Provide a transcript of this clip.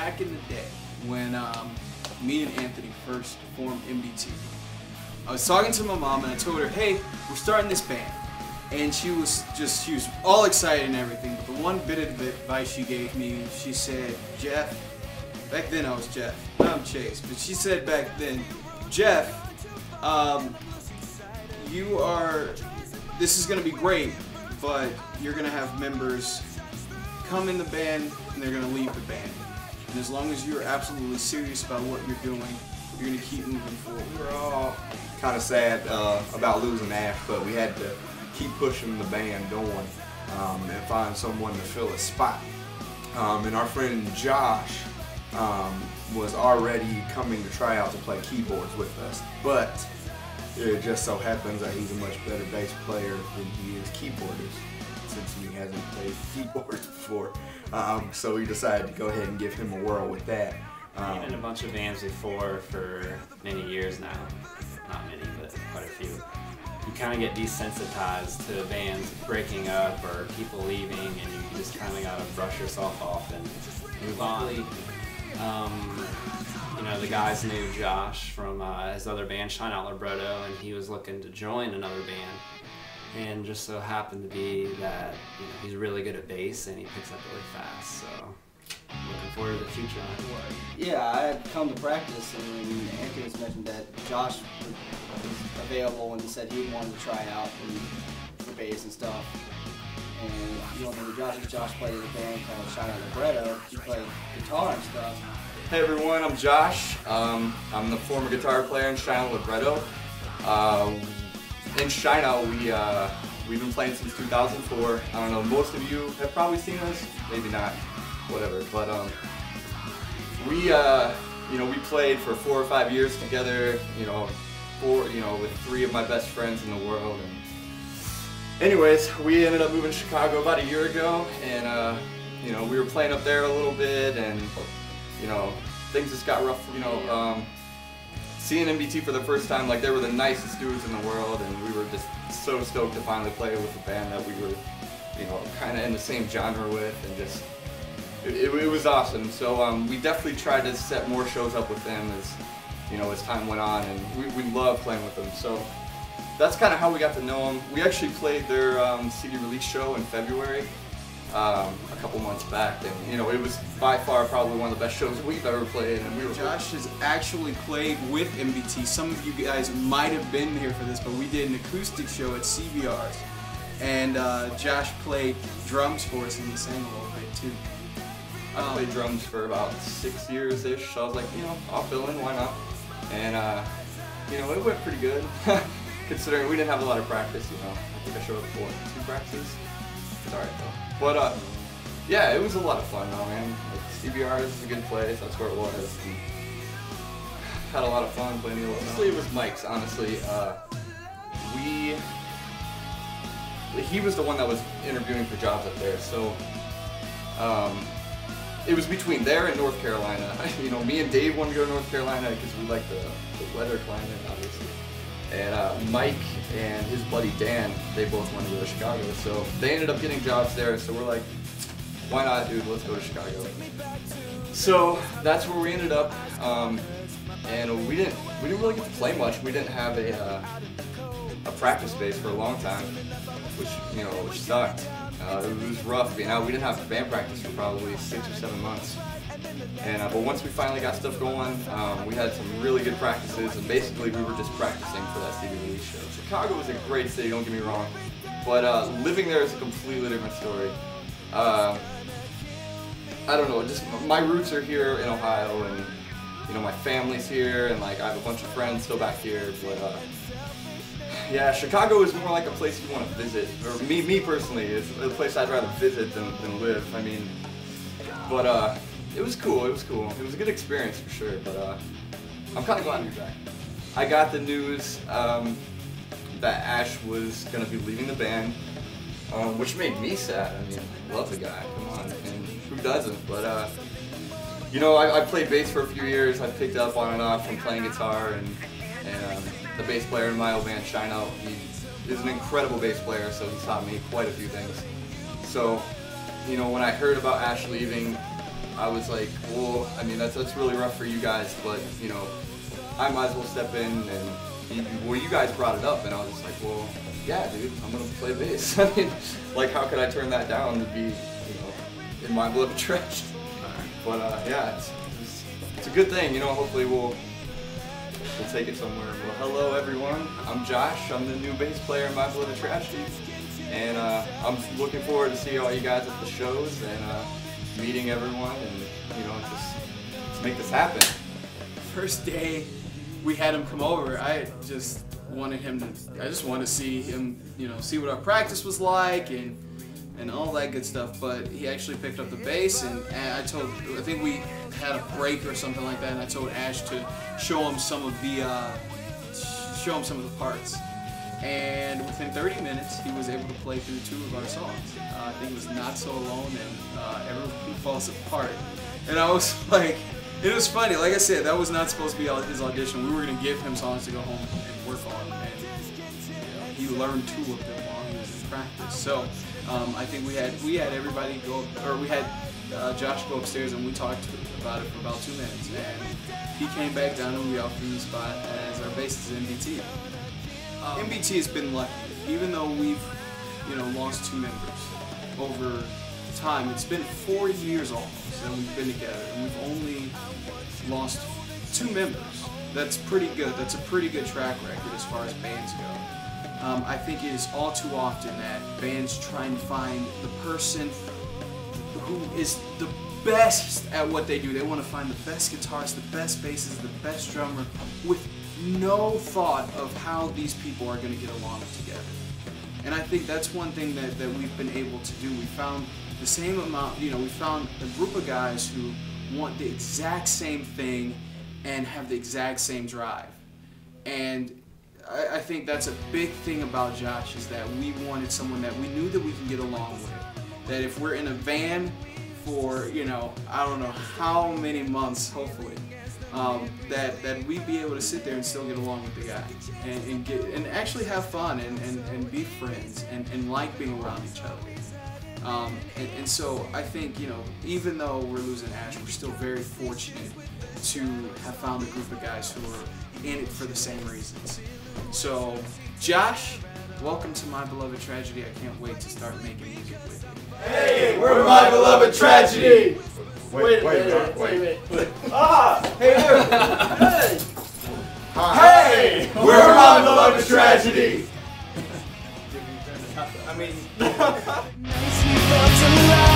back in the day when me and Anthony first formed MDT. I was talking to my mom and I told her, hey, we're starting this band. And she was all excited and everything, but the one bit of advice she gave me, she said, Jeff, back then I was Jeff, now I'm Chase, but she said back then, Jeff, this is going to be great, but you're going to have members come in the band and they're going to leave the band. And as long as you're absolutely serious about what you're doing, you're going to keep moving forward. We were all kind of sad about losing Ash, but we had to keep pushing the band going and find someone to fill a spot. And our friend Josh was already coming to try out to play keyboards with us, but it just so happens that he's a much better bass player than he is keyboardist, since he hasn't played keyboards before. So we decided to go ahead and give him a whirl with that. Been in a bunch of bands before for many years now. Not many, but quite a few. You kind of get desensitized to bands breaking up or people leaving, and you just kind of got to brush yourself off and move on. You know, the guys knew Josh from his other band, Shine Out Libretto, and he was looking to join another band. And just so happened to be that he's really good at bass and he picks up really fast. So looking forward to the future. Yeah, I had come to practice, and Anthony was mentioned that Josh was available and he said he wanted to try out for bass and stuff. And you don't know who Josh is. Josh played in a band called Shine Out Libretto. He played guitar and stuff. Hey everyone, I'm Josh. I'm the former guitar player in Shine Out Libretto. In Shine Out, we've been playing since 2004. I don't know, most of you have probably seen us, maybe not, whatever. But we played for 4 or 5 years together. With 3 of my best friends in the world. And anyways, we ended up moving to Chicago about a year ago, and we were playing up there a little bit, and things just got rough. Seeing MDT for the first time, like, they were the nicest dudes in the world, and we were just so stoked to finally play with a band that we were, kind of in the same genre with, and just, it was awesome. So we definitely tried to set more shows up with them as time went on, and we loved playing with them. So that's kind of how we got to know them. We actually played their CD release show in February. A couple months back, and it was by far probably one of the best shows we've ever played. And Josh has actually played with MDT. Some of you guys might have been here for this, but we did an acoustic show at CBR's, and Josh played drums for us, and he sang a little bit too. I played drums for about 6 years-ish, so I was like, I'll fill in, why not? And it went pretty good, considering we didn't have a lot of practice. I think I showed up for 2 practices. It's alright though. But yeah, it was a lot of fun though, man. CBR is a good place, that's where it was. And had a lot of fun playing the Mostly it was Mike's, honestly. He was the one that was interviewing for jobs up there, so it was between there and North Carolina. Me and Dave wanted to go to North Carolina because we like the weather climate, obviously. And Mike and his buddy Dan, they both wanted to go to Chicago, so they ended up getting jobs there, so we're like, why not, dude, let's go to Chicago. So that's where we ended up, and we didn't really get to play much. We didn't have a practice space for a long time, which sucked. It was rough being out. We didn't have band practice for probably 6 or 7 months. And but once we finally got stuff going, we had some really good practices, and basically we were just practicing for that CD release show. Chicago is a great city, don't get me wrong, but living there is a completely different story. I don't know, just my roots are here in Ohio, and my family's here, and like I have a bunch of friends still back here, but yeah, Chicago is more like a place you want to visit, or me personally, it's a place I'd rather visit than live. But it was cool, it was cool. It was a good experience for sure, but I'm kind of glad to be back. I got the news that Ash was going to be leaving the band, which made me sad. I mean, I love the guy, come on, and who doesn't? But, I played bass for a few years. I picked up on and off from playing guitar, and the bass player in my old band, Shine Out, he is an incredible bass player, so he taught me quite a few things. So, when I heard about Ash leaving, I was like, well, I mean, that's really rough for you guys, but, you know, I might as well step in, and you guys brought it up, and I was just like, well, yeah, dude, I'm gonna play bass. I mean, like, how could I turn that down to be, you know, in my beloved tragedy? But yeah, it's a good thing, you know. Hopefully we'll take it somewhere. Well, hello everyone. I'm Josh. I'm the new bass player in My Beloved Tragedy, and I'm looking forward to see all you guys at the shows and meeting everyone, and you know, just make this happen. First day we had him come over, I just wanted to see him, you know, see what our practice was like and all that good stuff. But he actually picked up the bass, and I think we had a break or something like that, and I told Ash to show him some of the parts. And within 30 minutes, he was able to play through 2 of our songs. I think it was Not So Alone and Everyone Falls Apart. And I was like, it was funny. Like I said, that was not supposed to be his audition. We were going to give him songs to go home and work on, and you know, he learned 2 of them while he was in practice. So I think we had everybody go, or we had Josh go upstairs, and we talked about it for about 2 minutes, and he came back down, and we offered him the spot as our bassist in MBT. MBT has been lucky, even though we've, you know, lost 2 members over time. It's been 4 years almost that we've been together, and we've only lost 2 members. That's pretty good. That's a pretty good track record as far as bands go. I think it is all too often that bands try and find the person who is the best at what they do. They want to find the best guitarist, the best bassist, the best drummer, with no thought of how these people are going to get along together. And I think that's one thing that we've been able to do. We found the same amount, you know, we found a group of guys who want the exact same thing and have the exact same drive. And I think that's a big thing about Josh, is that we wanted someone that we knew that we can get along with. That if we're in a van for, you know, I don't know how many months, hopefully, that we'd be able to sit there and still get along with the guy and actually have fun and be friends and like being around each other. And so I think, you know, even though we're losing Ash, we're still very fortunate to have found a group of guys who are in it for the same reasons. So, Josh, welcome to My Beloved Tragedy. I can't wait to start making music with you. Hey, we're My Beloved Tragedy! Wait a minute. Ah! Hey, hey! Hey! We're My Beloved Tragedy! I mean... Nice, we felt alive.